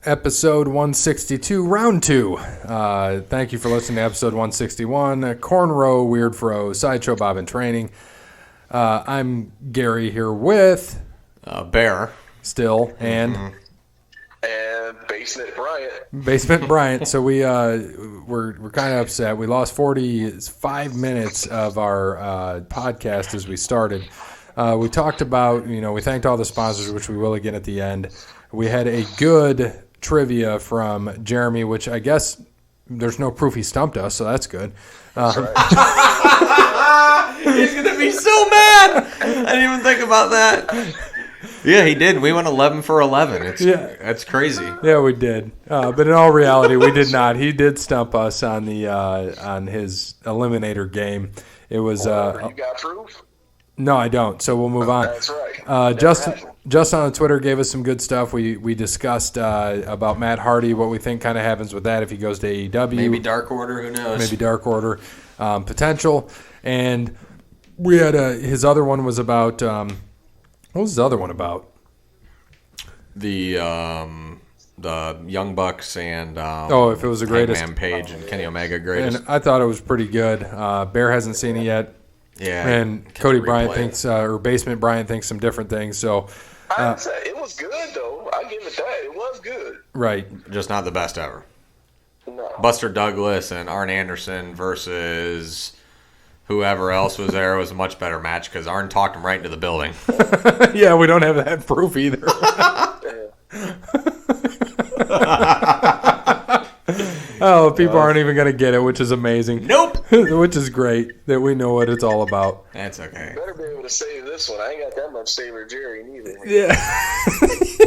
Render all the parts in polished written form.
episode 162, round 2. Thank you for listening to episode 161, Cornrow, Weird Fro, Sideshow Bob in Training. I'm Gary here with... Bear. Still, and... And Basement Bryant. So we're kind of upset. We lost 45 minutes of our podcast as we started. We talked about, we thanked all the sponsors, which we will again at the end. We had a good trivia from Jeremy, which I guess there's no proof he stumped us, so that's good. He's going to be so mad. I didn't even think about that. Yeah, he did. We went 11 for 11. That's crazy. Yeah, we did. But in all reality, we did not. He did stump us on the on his eliminator game. It was. You got proof? No, I don't. So we'll move on. That's right. Justin on Twitter gave us some good stuff. We discussed about Matt Hardy, what we think kind of happens with that if he goes to AEW. Maybe Dark Order. Who knows? Maybe Dark Order potential. And we had his other one was about. What was his other one about? The Young Bucks and if it was the greatest Hangman Page and Kenny Omega greatest. And I thought it was pretty good. Bear hasn't seen it yet. Yeah, and Cody Bryant thinks, or Basement Bryant thinks some different things. So I'd say it was good though. I give it that. It was good. Right. Just not the best ever. No. Buster Douglas and Arn Anderson versus whoever else was there was a much better match because Arn talked him right into the building. Yeah, we don't have that proof either. Oh, people aren't even going to get it, which is amazing. Nope. Which is great that we know what it's all about. That's okay. Better be able to save this one. I ain't got that much Sailor Jerry neither. Yeah.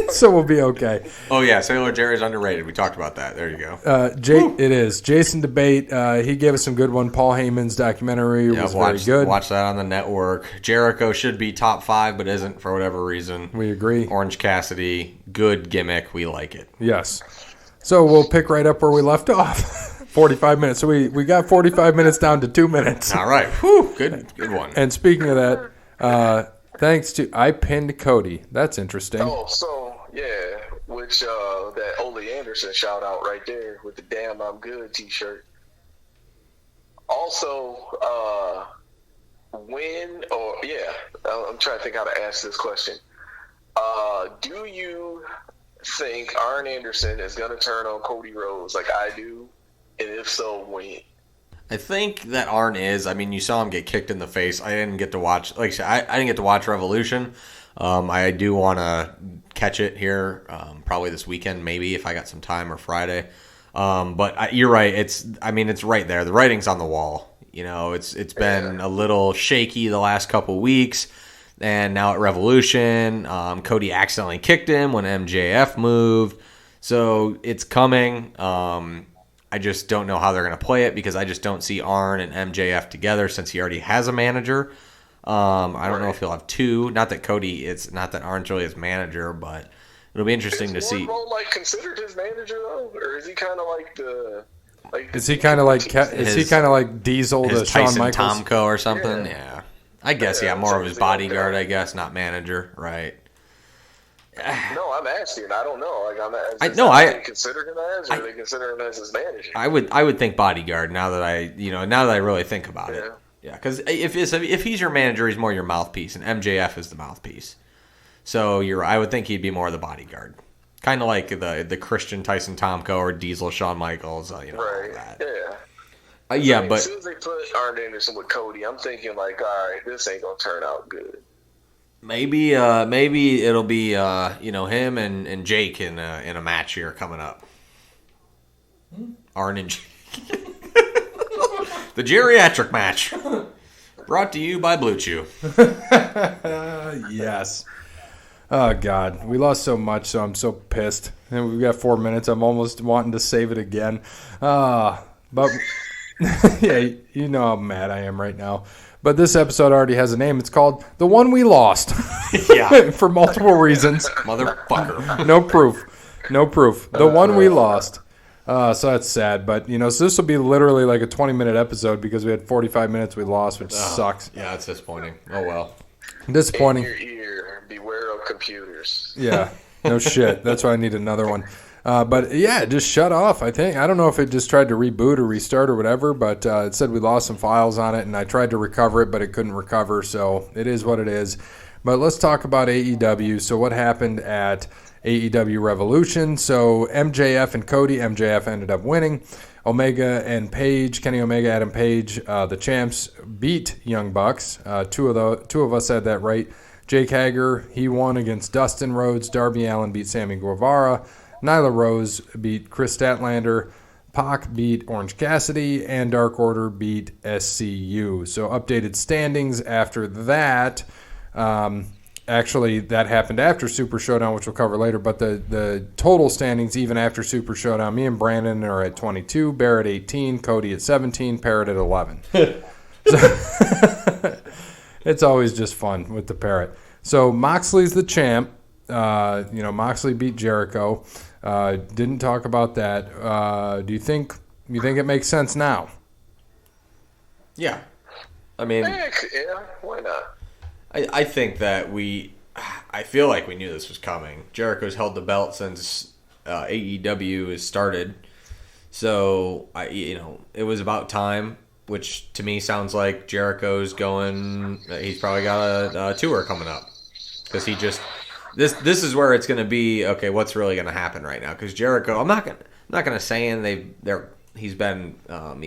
So we'll be okay. Oh, yeah. Sailor Jerry's underrated. We talked about that. There you go. It is. Jason Debate, he gave us some good one. Paul Heyman's documentary was very good. Watch that on the network. Jericho should be top 5, but isn't for whatever reason. We agree. Orange Cassidy, good gimmick. We like it. Yes. So we'll pick right up where we left off. 45 minutes. So we got 45 minutes down to 2 minutes. All right. Whew. Good one. And speaking of that, thanks to I pinned Cody. That's interesting. Oh, so yeah, which that Ole Anderson shout out right there with the "Damn I'm Good" T-shirt. Also, I'm trying to think how to ask this question. Do you think Arn Anderson is going to turn on Cody Rhodes like I do? And if so, when? I think that Arn is. I mean, you saw him get kicked in the face. I didn't get to watch. Like I said, I didn't get to watch Revolution. I do want to catch it here, probably this weekend, maybe if I got some time, or Friday. But you're right. It's right there. The writing's on the wall. It's been a little shaky the last couple weeks. And now at Revolution, Cody accidentally kicked him when MJF moved. So it's coming. I just don't know how they're going to play it because I just don't see Arn and MJF together since he already has a manager. I don't know if he'll have two. Not that Arn's really his manager, but it'll be interesting to see. Is Wardlow considered his manager though, or is he kind of like the? Is he kind of like Diesel to Shawn Michaels? Tomko or something? Yeah. I guess, more of his bodyguard, I guess, not manager, right? No, I'm asking. I don't know. They consider him as, or they consider him as his manager? I would think bodyguard now that I really think about it. Yeah, because if he's your manager, he's more your mouthpiece, and MJF is the mouthpiece. So I would think he'd be more the bodyguard, kind of like the Christian Tyson Tomko or Diesel Shawn Michaels. Right. All that. Yeah. But as soon as they put Arn Anderson with Cody, I'm thinking like, all right, this ain't gonna turn out good. Maybe it'll be him and Jake in a match here coming up. Arn and Jake. The geriatric match, brought to you by Blue Chew. Yes. Oh God, we lost so much, so I'm so pissed. And we've got 4 minutes. I'm almost wanting to save it again. But. Yeah, you know how mad I am right now. But this episode already has a name. It's called The One We Lost. Yeah. For multiple reasons. Motherfucker. No proof. The One We Lost. So that's sad. But, so this will be literally like a 20-minute episode because we had 45 minutes we lost, which sucks. Yeah, that's disappointing. Oh, well. Disappointing. In your ear, beware of computers. Yeah. No shit. That's why I need another one. But yeah, it just shut off, I think. I don't know if it just tried to reboot or restart or whatever, but it said we lost some files on it, and I tried to recover it, but it couldn't recover, so it is what it is. But let's talk about AEW. So what happened at AEW Revolution? So MJF and Cody, MJF ended up winning. Omega and Page, Kenny Omega, Adam Page, the champs, beat Young Bucks. Two of us had that right. Jake Hager, he won against Dustin Rhodes. Darby Allin beat Sammy Guevara. Nyla Rose beat Chris Statlander. Pac beat Orange Cassidy. And Dark Order beat SCU. So updated standings after that. Actually, that happened after Super Showdown, which we'll cover later. But the total standings, even after Super Showdown, me and Brandon are at 22, Bear at 18, Cody at 17, Parrot at 11. So it's always just fun with the Parrot. So Moxley's the champ. Moxley beat Jericho. Didn't talk about that. Do you think it makes sense now? Yeah. I mean, yeah, why not? I think that I feel like we knew this was coming. Jericho's held the belt since AEW has started. So, it was about time, which to me sounds like Jericho's he's probably got a tour coming up. Because this is where it's going to be, okay, what's really going to happen right now? Because Jericho, I'm not going to say he's been, on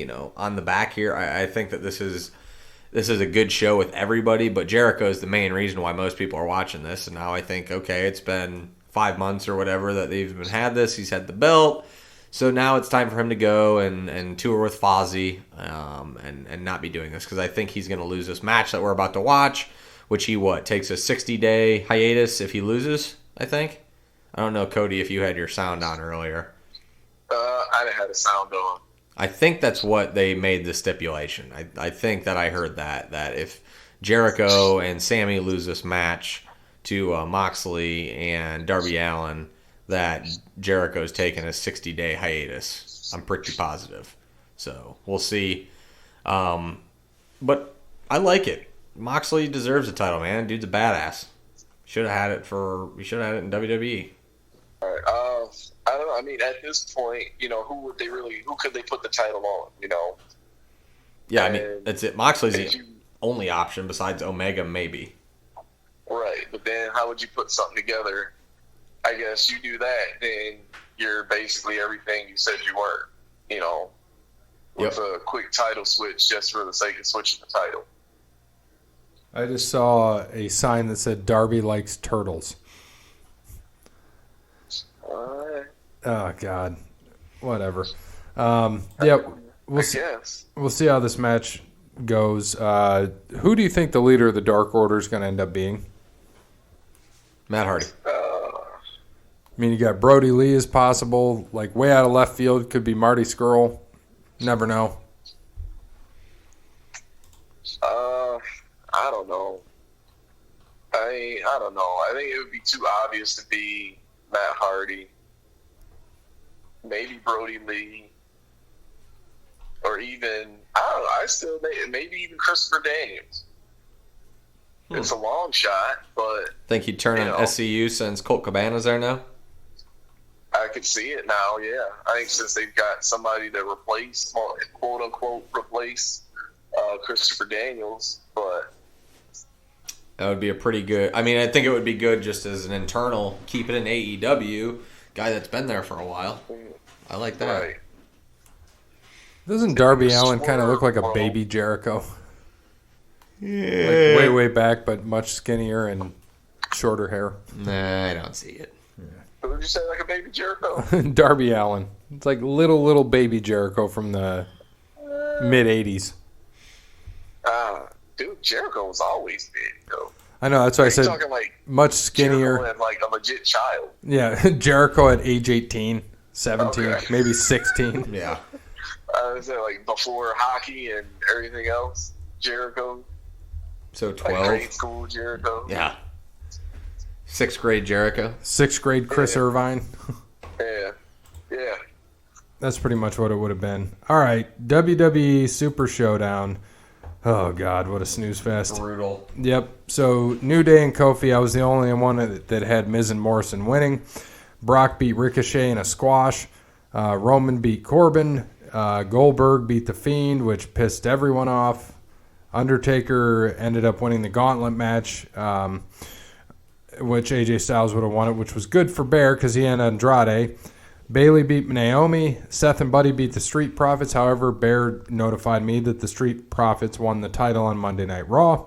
the back here. I think that this is a good show with everybody, but Jericho is the main reason why most people are watching this. And now I think, okay, it's been 5 months or whatever that they've had this. He's had the belt. So now it's time for him to go and tour with Fozzy and not be doing this. Because I think he's going to lose this match that we're about to watch, which he takes a 60-day hiatus if he loses, I think. I don't know, Cody, if you had your sound on earlier. I didn't have the sound on. I think that's what they made the stipulation. I think that I heard that if Jericho and Sammy lose this match to Moxley and Darby Allin, that Jericho's taking a 60-day hiatus. I'm pretty positive. So we'll see. But I like it. Moxley deserves the title, man. Dude's a badass. Should have had it in WWE. All right. I don't know. I mean, at this point, who could they put the title on? Yeah, I mean, that's it. Moxley's the only option besides Omega, maybe. Right, but then how would you put something together? I guess you do that, then you're basically everything you said you weren't. With a quick title switch just for the sake of switching the title. I just saw a sign that said Darby likes turtles. Oh, God. Whatever. We'll see how this match goes. Who do you think the leader of the Dark Order is going to end up being? Matt Hardy. I mean, you got Brody Lee as possible. Like, way out of left field could be Marty Scurll. Never know. I don't know. I don't know. I think it would be too obvious to be Matt Hardy. Maybe Brody Lee. Or even, maybe even Christopher Daniels. It's a long shot, but... Think he'd turn on SCU since Colt Cabana's there now? I could see it now, yeah. I think since they've got somebody to replace, quote-unquote, replace Christopher Daniels, but... That would be a pretty good... I mean, I think it would be good just as an internal, keep it in AEW, guy that's been there for a while. I like that. Right. Doesn't Darby Allin kind of look like a baby Jericho? Yeah. Like way back, but much skinnier and shorter hair. Nah, I don't see it. What did you say, like a baby Jericho? Darby Allin. It's like little baby Jericho from the mid-'80s. Dude, Jericho was always big, though. I know, that's why I said talking like much skinnier. Jericho and like a legit child. Yeah, Jericho at age 18, 17, maybe 16. Yeah. Is that like before hockey and everything else? Jericho? So 12. Like grade school Jericho? Yeah. 6th grade Jericho. 6th grade Chris Irvine. Yeah. That's pretty much what it would have been. All right, WWE Super Showdown. Oh, God, what a snooze fest. Brutal. Yep. So, New Day and Kofi, I was the only one that had Miz and Morrison winning. Brock beat Ricochet in a squash. Roman beat Corbin. Goldberg beat The Fiend, which pissed everyone off. Undertaker ended up winning the gauntlet match, which AJ Styles would have won it, which was good for Bear because he had Andrade. Bayley beat Naomi. Seth and Buddy beat the Street Profits. However, Bear notified me that the Street Profits won the title on Monday Night Raw.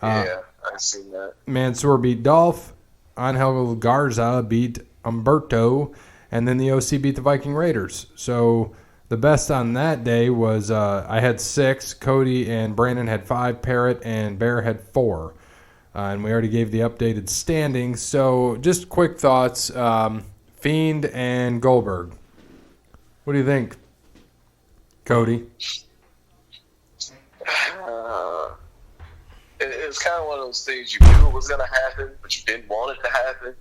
Yeah, I've seen that. Mansoor beat Dolph. Angel Garza beat Umberto. And then the OC beat the Viking Raiders. So the best on that day was I had 6. Cody and Brandon had 5. Parrott and Bear had 4. And we already gave the updated standings. So just quick thoughts. Fiend and Goldberg. What do you think, Cody? It's kind of one of those things you knew it was going to happen, but you didn't want it to happen.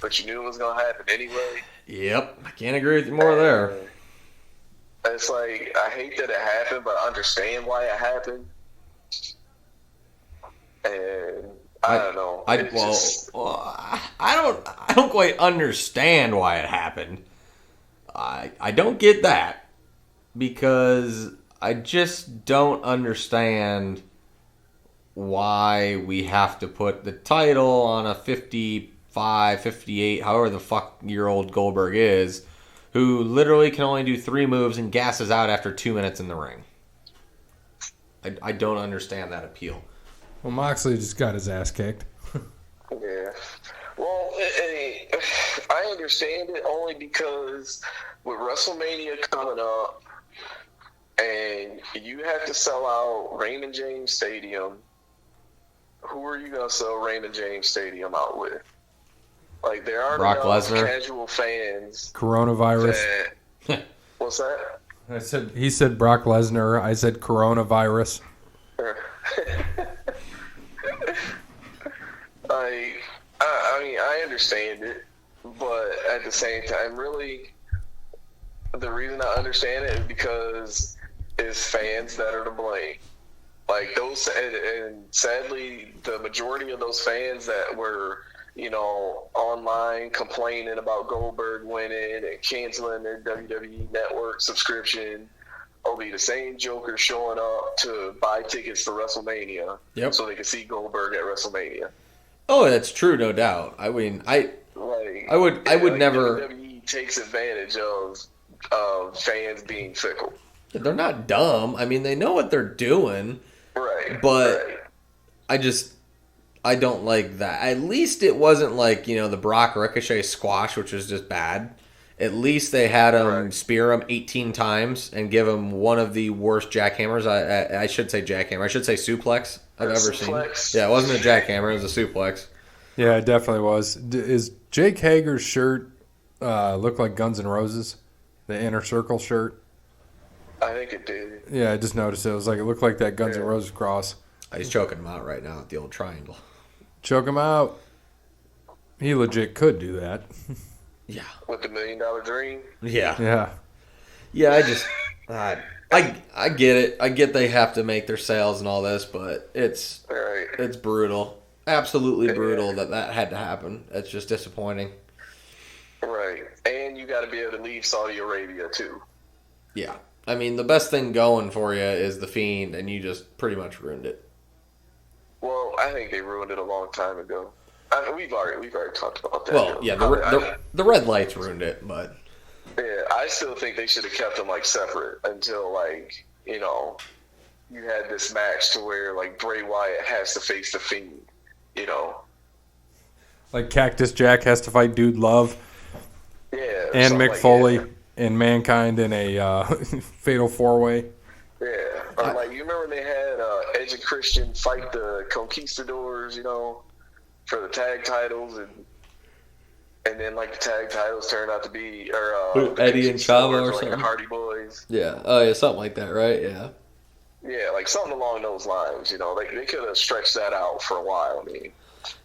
But you knew it was going to happen anyway. Yep, I can't agree with you more there. It's like, I hate that it happened, but I understand why it happened. And I don't know. I don't quite understand why it happened. I don't get that because I just don't understand why we have to put the title on a 55, 58, however the fuck year old Goldberg is, who literally can only do 3 moves and gasses out after 2 minutes in the ring. I don't understand that appeal. Well, Moxley just got his ass kicked. Yeah. Well, I understand it only because with WrestleMania coming up and you have to sell out Raymond James Stadium, who are you going to sell Raymond James Stadium out with? Like, there aren't Brock enough Lesnar. casual fans. Coronavirus. What's that? He said Brock Lesnar. I said coronavirus. I mean, I understand it, but at the same time, really, the reason I understand it is because it's fans that are to blame. Like those, and sadly, the majority of those fans that were, online complaining about Goldberg winning and canceling their WWE Network subscription will be the same jokers showing up to buy tickets to WrestleMania so they can see Goldberg at WrestleMania. Oh, that's true, no doubt. I mean, I would never. WWE takes advantage of fans being fickle. They're not dumb. I mean, they know what they're doing. Right. But I don't like that. At least it wasn't like, the Brock Ricochet squash, which was just bad. At least they had him spear him 18 times and give him one of the worst jackhammers. I should say jackhammer. I should say suplex I've ever seen. Yeah, it wasn't a jackhammer. It was a suplex. Yeah, it definitely was. Is Jake Hager's shirt look like Guns N' Roses? The Inner Circle shirt? I think it did. Yeah, I just noticed it. It looked like that Guns N' Roses cross. He's choking him out right now at the old triangle. Choke him out. He legit could do that. Yeah. With the $1 Million Dream? Yeah. Yeah. Yeah, I get it. I get they have to make their sales and all this, but it's brutal. Absolutely brutal that had to happen. It's just disappointing. Right. And you got to be able to leave Saudi Arabia, too. Yeah. I mean, the best thing going for you is The Fiend, and you just pretty much ruined it. Well, I think they ruined it a long time ago. We've already talked about that. Well, yeah, the red lights ruined it, but yeah, I still think they should have kept them separate until you had this match to where Bray Wyatt has to face the Fiend. Like Cactus Jack has to fight Dude Love. Yeah, and Mick Foley and Mankind in a fatal 4-way. Yeah, or you remember they had Edge and Christian fight the Conquistadors, for the tag titles, and then the tag titles turned out to be Eddie and Chavo or something, the Hardy Boys. Yeah, yeah, something like that, right? Yeah. Yeah, something along those lines. They could have stretched that out for a while. I mean,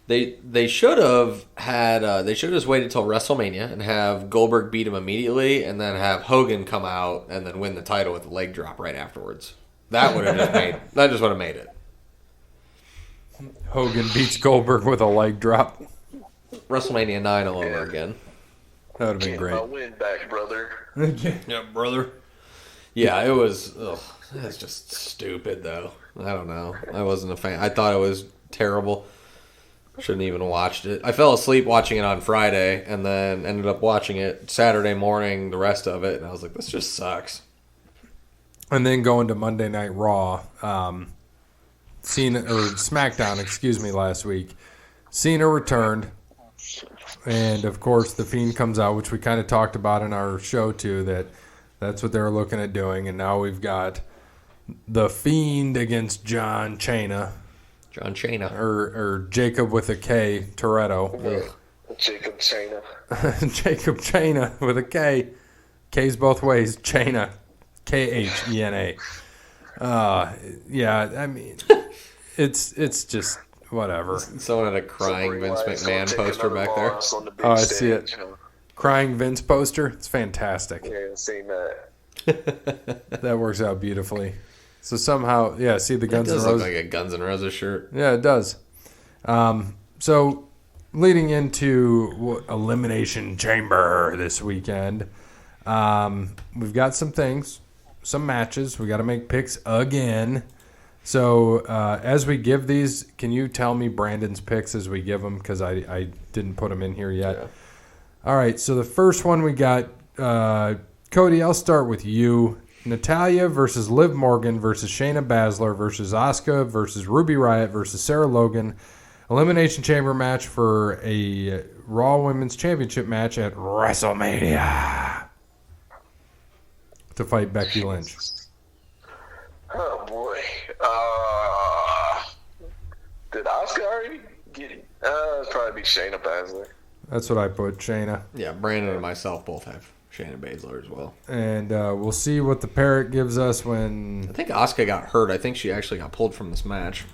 they should have had they should have just waited till WrestleMania and have Goldberg beat him immediately, and then have Hogan come out and then win the title with a leg drop right afterwards. That would have just would have made it. Hogan beats Goldberg with a leg drop. WrestleMania 9 all over again. That would have been Get great. my win back, brother. Yeah, brother. Yeah, it was. That's just stupid, though. I don't know. I wasn't a fan. I thought it was terrible. Shouldn't even watched it. I fell asleep watching it on Friday, and then ended up watching it Saturday morning. The rest of it, and I was like, "This just sucks." And then going to Monday Night Raw, SmackDown, last week. Cena returned, and of course the Fiend comes out, which we kind of talked about in our show too. That's what they were looking at doing, and now we've got the Fiend against John Cena. John Cena. Or Jacob with a K, Toretto. Jacob Cena. Jacob Cena with a K. K's both ways. Cena. Khena. Yeah, I mean, it's just whatever. Someone had a crying Vince McMahon poster back there. Oh, I see it. Crying Vince poster. It's fantastic. Yeah, I've seen that. That works out beautifully. So somehow, yeah, see the Guns N' It does Roses. look like a Guns N' Roses shirt. Yeah, it does. So leading into Elimination Chamber this weekend, we've got some things, some matches. We got to make picks again. So as we give these, can you tell me Brandon's picks as we give them? Because I didn't put them in here yet. Yeah. All right, so the first one we got, Cody, I'll start with you. Natalya versus Liv Morgan versus Shayna Baszler versus Asuka versus Ruby Riott versus Sarah Logan. Elimination Chamber match for a Raw Women's Championship match at WrestleMania to fight Becky Lynch. Oh, boy. Did Asuka already get it? It'd probably be Shayna Baszler. That's what I put, Shayna. Yeah, Brandon and myself both have Shayna Baszler as well. And we'll see what the parrot gives us when... I think Asuka got hurt. I think she actually got pulled from this match.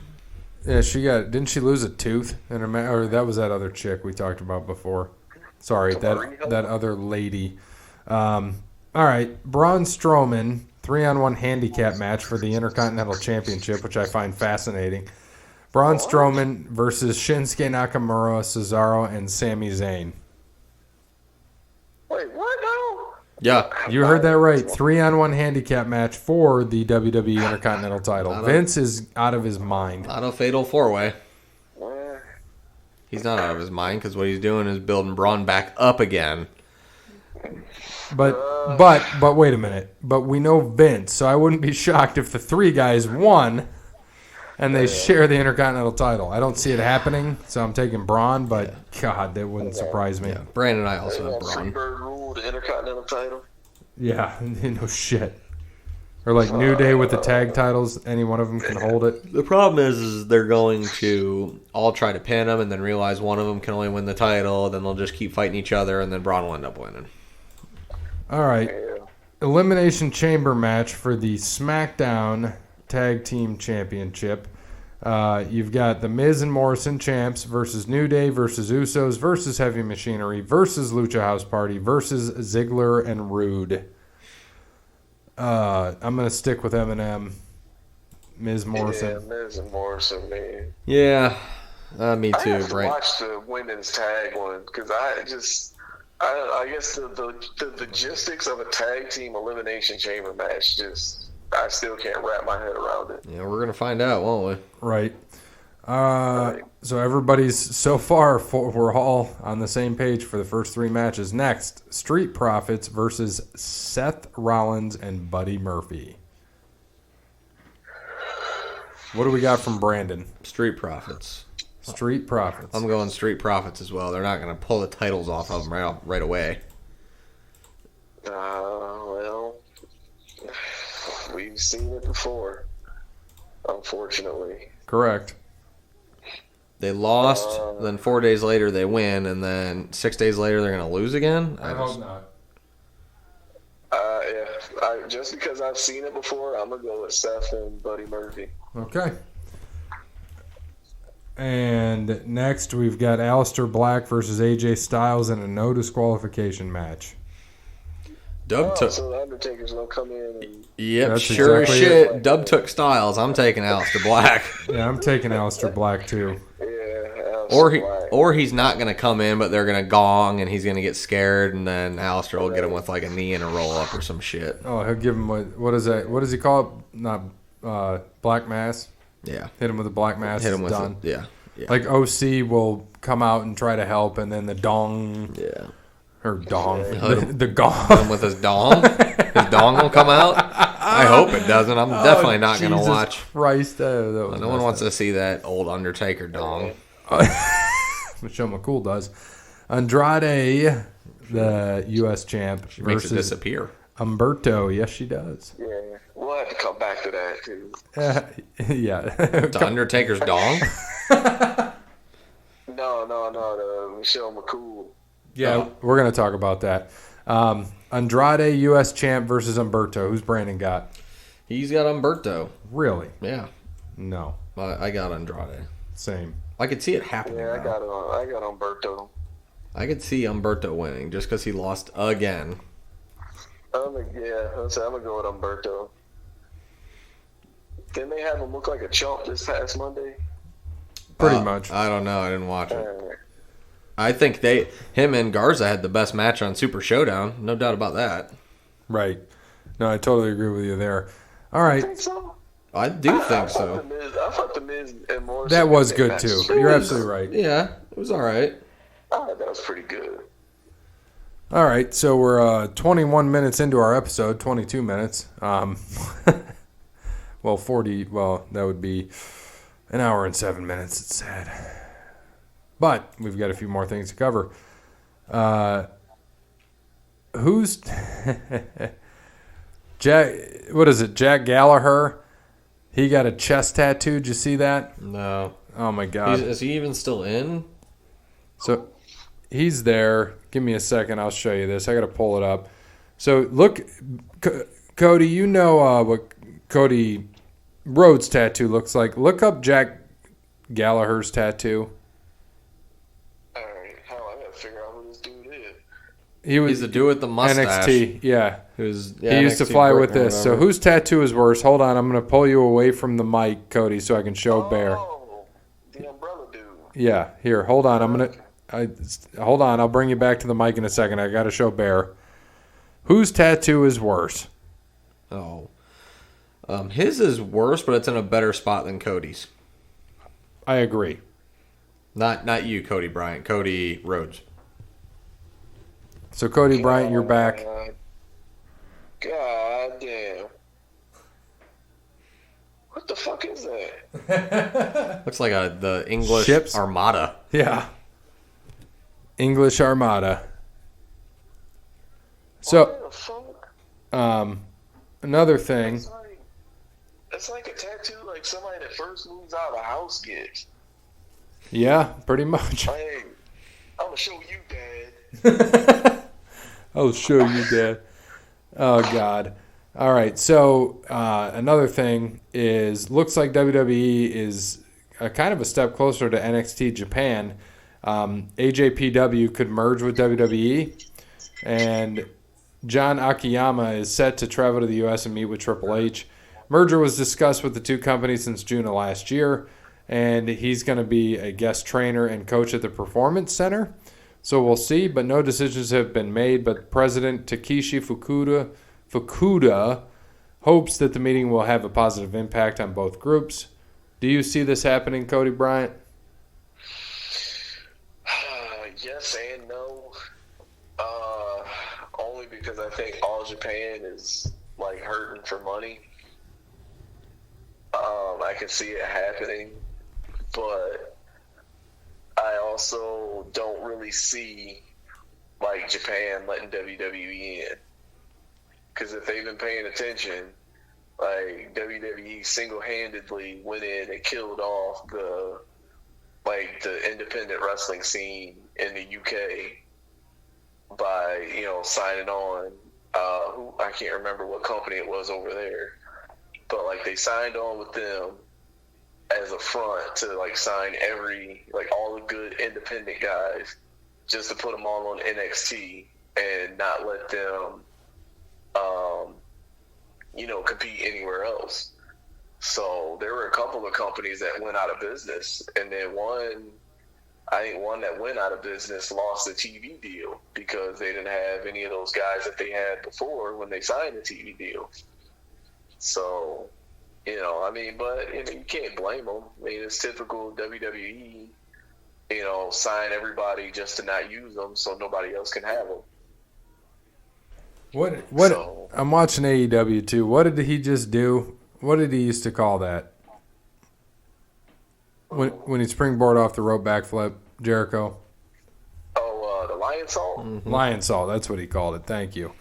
Yeah, didn't she lose a tooth in her match? Or that was that other chick we talked about before. Sorry, that other lady. All right, Braun Strowman, 3-on-1 handicap match for the Intercontinental Championship, which I find fascinating. Braun Strowman versus Shinsuke Nakamura, Cesaro, and Sami Zayn. Wait, what now? Yeah. You heard that right. 3-on-1 handicap match for the WWE Intercontinental title. Vince is out of his mind. Not a fatal four-way. He's not out of his mind because what he's doing is building Braun back up again. But wait a minute. But we know Vince, so I wouldn't be shocked if the three guys won and they share the Intercontinental title. I don't see it happening, so I'm taking Braun, but God, that wouldn't surprise me. Yeah. Brandon and I also have Braun. Freebird rule the Intercontinental title. Yeah, no shit. Or like New Day with the tag titles, any one of them can hold it. The problem is they're going to all try to pin them and then realize one of them can only win the title. Then they'll just keep fighting each other, and then Braun will end up winning. All right. Elimination Chamber match for the SmackDown Tag Team Championship. You've got The Miz and Morrison champs versus New Day versus Usos versus Heavy Machinery versus Lucha House Party versus Ziggler and Rude. I'm going to stick with Eminem. Miz Morrison. Yeah, Miz and Morrison, man. Yeah, me too. I have to Right. watch the women's tag one because I guess the logistics of a tag team elimination chamber match I still can't wrap my head around it. Yeah, we're gonna find out, won't we? Right. So everybody's so far we're all on the same page for the first three matches. Next, Street Profits versus Seth Rollins and Buddy Murphy. What do we got from Brandon? Street Profits. Street Profits. I'm going Street Profits as well. They're not gonna pull the titles off of them right away. Well, we've seen it before, unfortunately. Correct. They lost, then 4 days later they win, and then 6 days later they're going to lose again? I hope not. Just because I've seen it before, I'm going to go with Seth and Buddy Murphy. Okay. And next we've got Aleister Black versus AJ Styles in a no disqualification match. So the Undertaker's going to come in and... Yep, That's sure as exactly shit. Dub took Styles. I'm taking Aleister Black. Yeah, I'm taking Aleister Black too. Yeah, Or he's not going to come in, but they're going to gong, and he's going to get scared, and then Alistair will get him with like a knee and a roll up or some shit. Oh, he'll give him what is that? What does he call it? Not black mass. Yeah, hit him with a black mass. Hit him with done. Yeah. Like OC will come out and try to help, and then the dong. Yeah. Or dong. The gong. Hit him with his dong. His dong will come out. I hope it doesn't. I'm definitely not going to watch. Christ, no one wants to see that old Undertaker dong. Michelle McCool does. Andrade, the U.S. champ, she makes it disappear. Umberto, yes, she does. Yeah, we'll have to come back to that too. Yeah, the Undertaker's dong. No, the Michelle McCool. Yeah, we're gonna talk about that. Andrade, U.S. champ versus Umberto. Who's Brandon got? He's got Umberto. Really? Yeah. No. I got Andrade. Same. I could see it happening. Yeah, I got Umberto. I could see Umberto winning just because he lost again. I'm gonna go with Umberto. Didn't they have him look like a chump this past Monday? Pretty much. I don't know. I didn't watch it. I think him and Garza had the best match on Super Showdown. No doubt about that. Right. No, I totally agree with you there. All right. You think so? I think so. I thought the Miz and Morrison. That was good too. You're absolutely right. Yeah, it was all right. That was pretty good. All right, so we're 21 minutes into our episode, 22 minutes. Well, 40. Well, that would be an hour and 7 minutes. It's sad, but we've got a few more things to cover. Who's Jack? What is it? Jack Gallagher. He got a chest tattoo. Did you see that? No. Oh my God. Is he even still in? So he's there. Give me a second. I'll show you this. I got to pull it up. So look, Cody, you know what Cody Rhodes' tattoo looks like. Look up Jack Gallagher's tattoo. All right. I got to figure out who this dude is. He's the dude with the mustache. NXT, yeah. He used to fly with this. So whose tattoo is worse? Hold on. I'm going to pull you away from the mic, Cody, so I can show Bear. Oh, the umbrella dude. Yeah. Here, hold on. Hold on. I'll bring you back to the mic in a second. I got to show Bear. Whose tattoo is worse? Oh. His is worse, but it's in a better spot than Cody's. I agree. Not you, Cody Bryant. Cody Rhodes. So, Cody Bryant, you're back. God damn. What the fuck is that? Looks like the English Ships? Armada. Yeah. English Armada. So, what the fuck? another thing. It's like a tattoo like somebody that first moves out of a house gets. Yeah, pretty much. Hey, I'm going to show you, Dad. I'll show you, Dad. Oh, God. All right, so another thing is, looks like WWE is kind of a step closer to NXT Japan. AJPW could merge with WWE, and John Akiyama is set to travel to the U.S. and meet with Triple H. Merger was discussed with the two companies since June of last year, and he's going to be a guest trainer and coach at the Performance Center. So we'll see, but no decisions have been made. But President Takeshi Fukuda hopes that the meeting will have a positive impact on both groups. Do you see this happening, Cody Bryant? Yes and no. Only because I think All Japan is like hurting for money. I can see it happening, but I also don't really see like Japan letting WWE in. Because if they've been paying attention, like WWE single-handedly went in and killed off the independent wrestling scene in the UK by signing on. I can't remember what company it was over there, but like they signed on with them as a front to like sign all the good independent guys just to put them all on NXT and not let them compete anywhere else. So there were a couple of companies that went out of business, and then one I think one that went out of business lost a TV deal because they didn't have any of those guys that they had before when they signed the TV deal. So, you know, I mean, but you know, you can't blame them. I mean, it's typical WWE, you know, sign everybody just to not use them so nobody else can have them. What? So, I'm watching AEW too. What did he just do? What did he used to call that? When he springboard off the rope backflip, Jericho. the lion salt? Mm-hmm. Lion salt, that's what he called it. Thank you.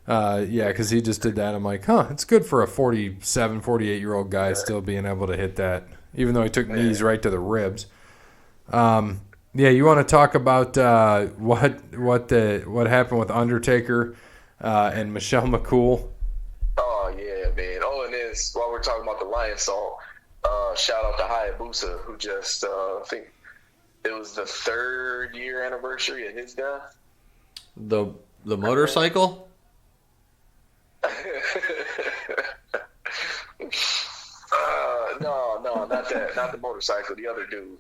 Yeah, because he just did that. I'm like, it's good for a 47, 48-year-old guy still being able to hit that, even though he took knees right to the ribs. Yeah, you want to talk about what happened with Undertaker and Michelle McCool? Oh, yeah, man. Oh, and then while we're talking about the lion salt, shout out to Hayabusa, who just, I think it was the 3rd year anniversary of his death. The motorcycle? No, not that. Not the motorcycle. The other dude.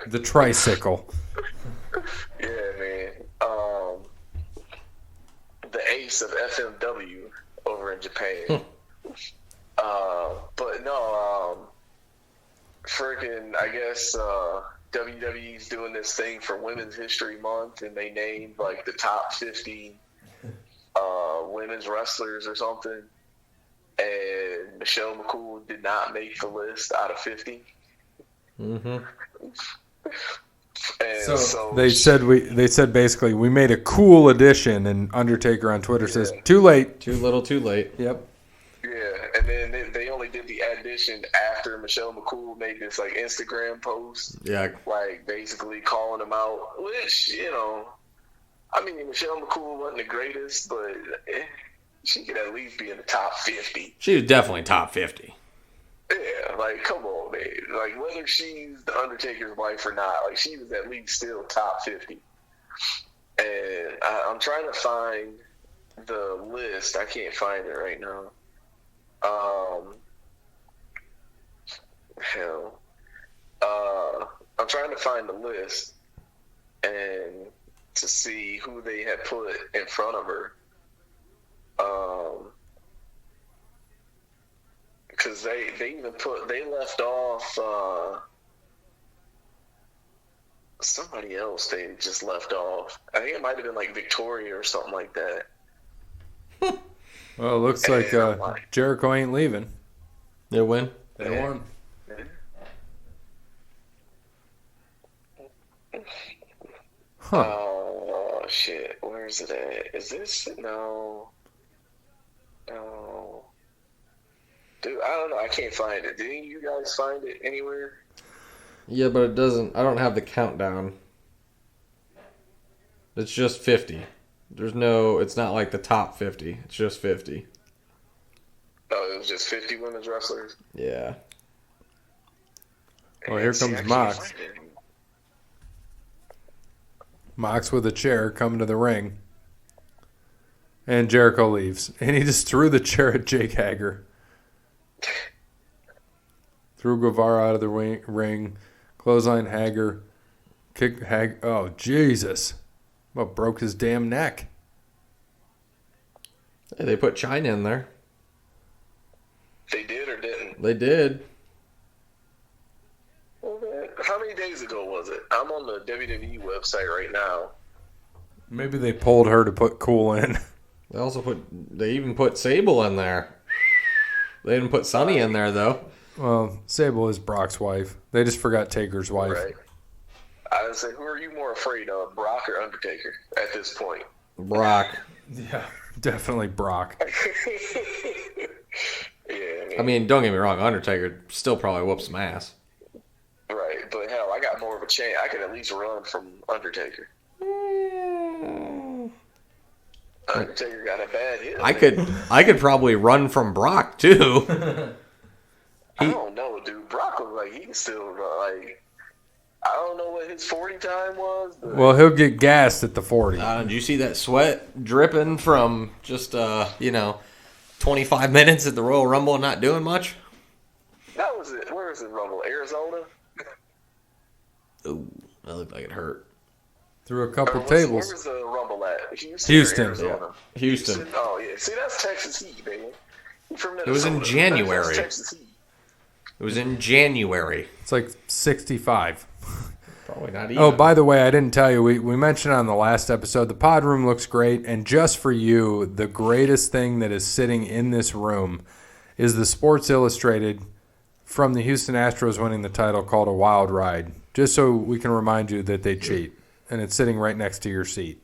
The tricycle. Yeah, man. The ace of FMW over in Japan. But no, freaking, I guess WWE's doing this thing for Women's History Month, and they named like the top 50 women's wrestlers or something. And Michelle McCool did not make the list out of 50. Mm-hmm. And so they said basically we made a cool addition, and Undertaker on Twitter says too late, too little, too late. Yep. Yeah, and then they only did the addition after Michelle McCool made this like Instagram post, like basically calling him out. Which, you know, I mean, Michelle McCool wasn't the greatest, but she could at least be in the top 50. She was definitely top 50. Yeah, like, come on, man. Like, whether she's the Undertaker's wife or not, like, she was at least still top 50. And I'm trying to find the list. I can't find it right now. I'm trying to find the list and to see who they had put in front of her. Because they left off somebody else. They just left off. I think it might have been like Victoria or something like that. Well, it looks like Jericho ain't leaving. They win. They won. Huh. Oh shit! Where is it at? Is this no? Dude, I don't know. I can't find it. Didn't you guys find it anywhere? Yeah, but it doesn't. I don't have the countdown. It's just 50. There's no. It's not like the top 50. It's just 50. Oh, it was just 50 women's wrestlers. Yeah. Well, here comes Mox. Mox with a chair coming to the ring. And Jericho leaves. And he just threw the chair at Jake Hager. Threw Guevara out of the ring. Clothesline Hager. Kick Hager. Oh, Jesus. Well, broke his damn neck. Hey, they put China in there. They did or didn't? They did. Well, man, how many days ago was it? I'm on the WWE website right now. Maybe they pulled her to put Cool in. They even put Sable in there. They didn't put Sunny in there, though. Well, Sable is Brock's wife. They just forgot Taker's wife. Right. I would say, who are you more afraid of, Brock or Undertaker at this point? Brock. Yeah, definitely Brock. Yeah. I mean, don't get me wrong. Undertaker still probably whoops some ass. Right, but hell, I got more of a chance. I could at least run from Undertaker. Undertaker got a bad hit. I could probably run from Brock too. I don't know, dude. Brock was like, he can still like. I don't know what his 40 time was. But... Well, he'll get gassed at the 40. Did you see that sweat dripping from just 25 minutes at the Royal Rumble and not doing much? That was it. Where is it, Rumble? Arizona? Ooh, that looked like it hurt. Through a couple Where's tables. the Rumble at? Houston. Or Arizona? Yeah. Houston. Oh, yeah. See, that's Texas Heat, baby. You from Minnesota. It was in January. That's Texas Heat. It was in January. It's like 65. Probably not even. Oh, by the way, I didn't tell you. We mentioned on the last episode, the pod room looks great. And just for you, the greatest thing that is sitting in this room is the Sports Illustrated from the Houston Astros winning the title called A Wild Ride. Just so we can remind you that they cheat. And it's sitting right next to your seat.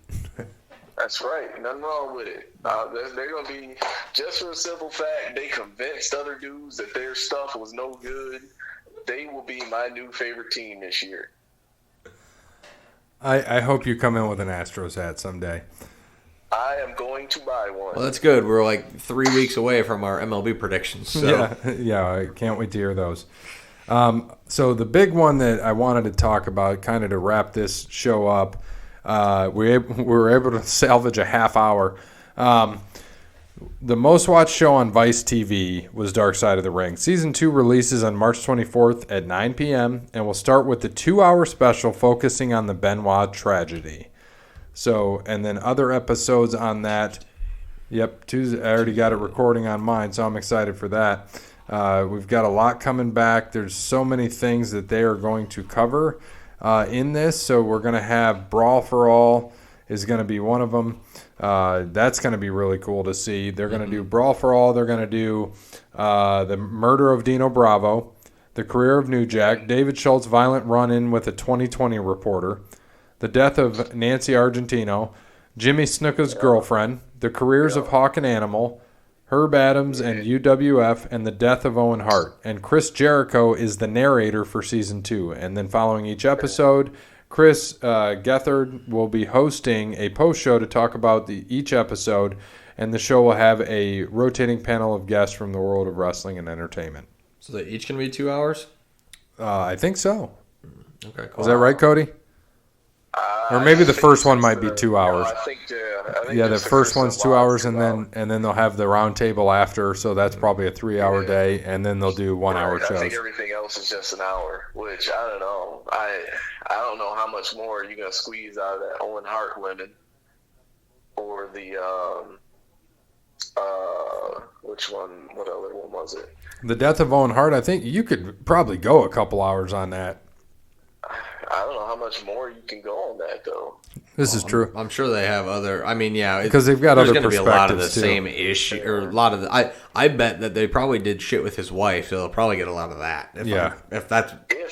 That's right. Nothing wrong with it. They're going to be, just for a simple fact, they convinced other dudes that their stuff was no good. They will be my new favorite team this year. I hope you come in with an Astros hat someday. I am going to buy one. Well, that's good. We're like 3 weeks away from our MLB predictions. So. Yeah, I can't wait to hear those. So the big one that I wanted to talk about, kind of to wrap this show up, we were able to salvage a half hour. The most watched show on Vice TV was Dark Side of the Ring. Season 2 releases on March 24th at 9 p.m. and we'll start with the 2-hour special focusing on the Benoit tragedy. So, and then other episodes on that. Yep, Tuesday. I already got a recording on mine, so I'm excited for that. We've got a lot coming back. There's so many things that they are going to cover in this. So we're going to have Brawl for All is going to be one of them. That's going to be really cool to see. They're going to do Brawl for All. They're going to do the murder of Dino Bravo, the career of New Jack, David Schultz's violent run-in with a 2020 reporter, the death of Nancy Argentino, Jimmy Snuka's girlfriend, the careers of Hawk and Animal, Herb Adams and UWF, and the death of Owen Hart. And Chris Jericho is the narrator for Season 2. And then following each episode, Chris Gethard will be hosting a post show to talk about each episode, and the show will have a rotating panel of guests from the world of wrestling and entertainment. So they each can be 2 hours? I think so. Okay, cool. Is that right, Cody? Or maybe the first one might be 2 hours. No, I think the first one's 2 hours, and then they'll have the round table after, so that's probably a 3-hour day, and then they'll do 1 hour shows. I think everything else is just an hour, which I don't know. I don't know how much more you're gonna squeeze out of that Owen Hart women, or the which one? What other one was it? The death of Owen Hart. I think you could probably go a couple hours on that. I don't know how much more you can go on that, though. This is true. I'm sure they have other. I mean, yeah, because they've got other perspectives too. There's going to be a lot of the same issue, or a lot of the. I bet that they probably did shit with his wife, so they'll probably get a lot of that. If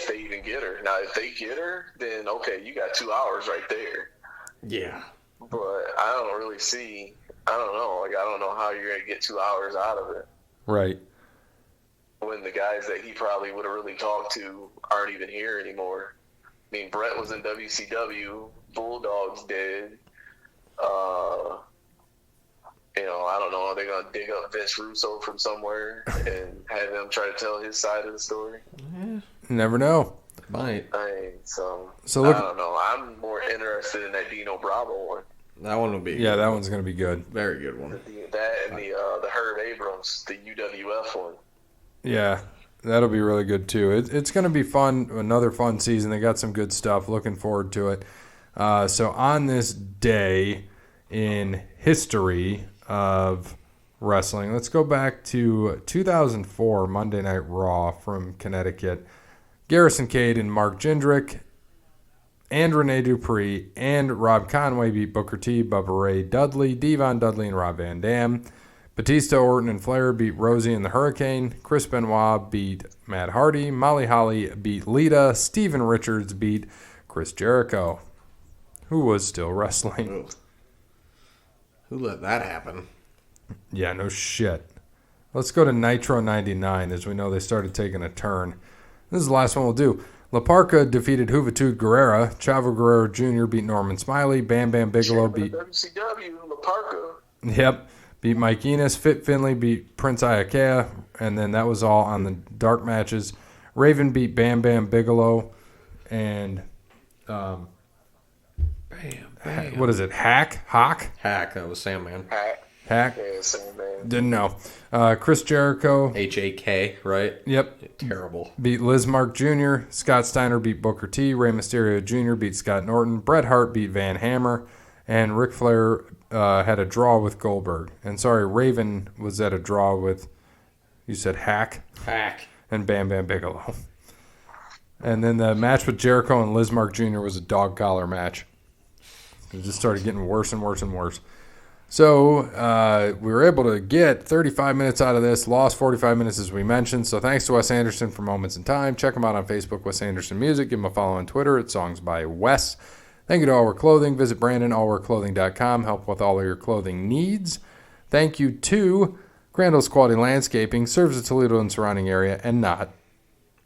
they even get her. Now, if they get her, then okay, you got 2 hours right there. Yeah, but I don't really see. I don't know. Like, I don't know how you're going to get 2 hours out of it. Right. When the guys that he probably would have really talked to aren't even here anymore. I mean, Brett was in WCW. Bulldog's dead. I don't know. Are they going to dig up Vince Russo from somewhere and have him try to tell his side of the story? Yeah. Never know. Might. So look, I don't know. I'm more interested in that Dino Bravo one. That one will be. Yeah, that one's going to be good. Very good one. That and the Herb Abrams, the UWF one. Yeah. That'll be really good, too. It's going to be fun, another fun season. They got some good stuff. Looking forward to it. So on this day in history of wrestling, let's go back to 2004 Monday Night Raw from Connecticut. Garrison Cade and Mark Jindrak and Rene Dupree and Rob Conway beat Booker T, Bubba Ray Dudley, Devon Dudley, and Rob Van Dam. Batista, Orton, and Flair beat Rosie and the Hurricane. Chris Benoit beat Matt Hardy. Molly Holly beat Lita. Steven Richards beat Chris Jericho, who was still wrestling. Ooh. Who let that happen? Yeah, no shit. Let's go to Nitro 99, as we know they started taking a turn. This is the last one we'll do. La Parka defeated Juventud Guerrera. Chavo Guerrero Jr. beat Norman Smiley. Bam Bam Bigelow beat... WCW, La Parka. Yep. Beat Mike Enos. Fit Finley beat Prince Iakea. And then that was all on the dark matches. Raven beat Bam Bam Bigelow. And... Bam. What is it? Hawk? Hack. That was Sandman. Hack. Hack? Yeah, same name. Didn't know. Chris Jericho. HAK, right? Yep. Terrible. Beat Liz Mark Jr. Scott Steiner beat Booker T. Rey Mysterio Jr. beat Scott Norton. Bret Hart beat Van Hammer. And Ric Flair had a draw with Goldberg. And sorry, Raven was at a draw with, you said Hack? Hack. And Bam Bam Bigelow. And then the match with Jericho and Liz Mark Jr. was a dog collar match. It just started getting worse and worse and worse. So we were able to get 35 minutes out of this, lost 45 minutes as we mentioned. So thanks to Wes Anderson for Moments in Time. Check him out on Facebook, Wes Anderson Music. Give him a follow on Twitter at Songs by Wes. Thank you to All Wear Clothing. Visit BrandonAllWearClothing.com. Help with all of your clothing needs. Thank you to Crandall's Quality Landscaping. Serves the Toledo and surrounding area and not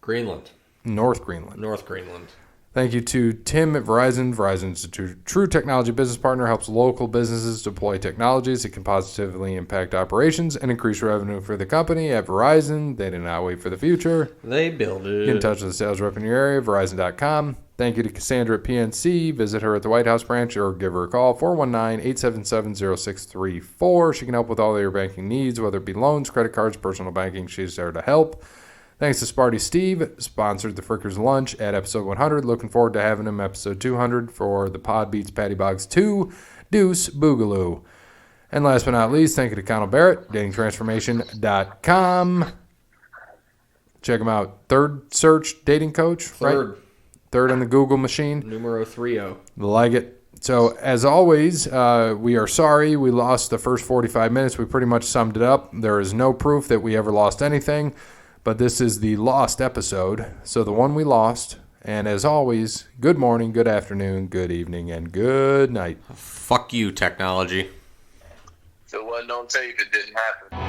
Greenland. North Greenland. North Greenland. Thank you to Tim at Verizon. Verizon is a true technology business partner, helps local businesses deploy technologies that can positively impact operations and increase revenue for the company. At Verizon, they do not wait for the future. They build it. Get in touch with the sales rep in your area, Verizon.com. Thank you to Cassandra at PNC. Visit her at the White House branch or give her a call, 419-877-0634. She can help with all of your banking needs, whether it be loans, credit cards, personal banking. She's there to help. Thanks to Sparty Steve, sponsored the Frickers Lunch at episode 100. Looking forward to having him episode 200 for the Pod Beats Patty Boggs 2 Deuce Boogaloo. And last but not least, thank you to Connell Barrett, datingtransformation.com. Check him out. Third search dating coach, Third. Right? Third on the Google machine. Numero 30. Like it. So, as always, we are sorry we lost the first 45 minutes. We pretty much summed it up. There is no proof that we ever lost anything. But this is the lost episode, so the one we lost. And as always, good morning, good afternoon, good evening, and good night. Fuck you, technology. If it wasn't on tape, it didn't happen.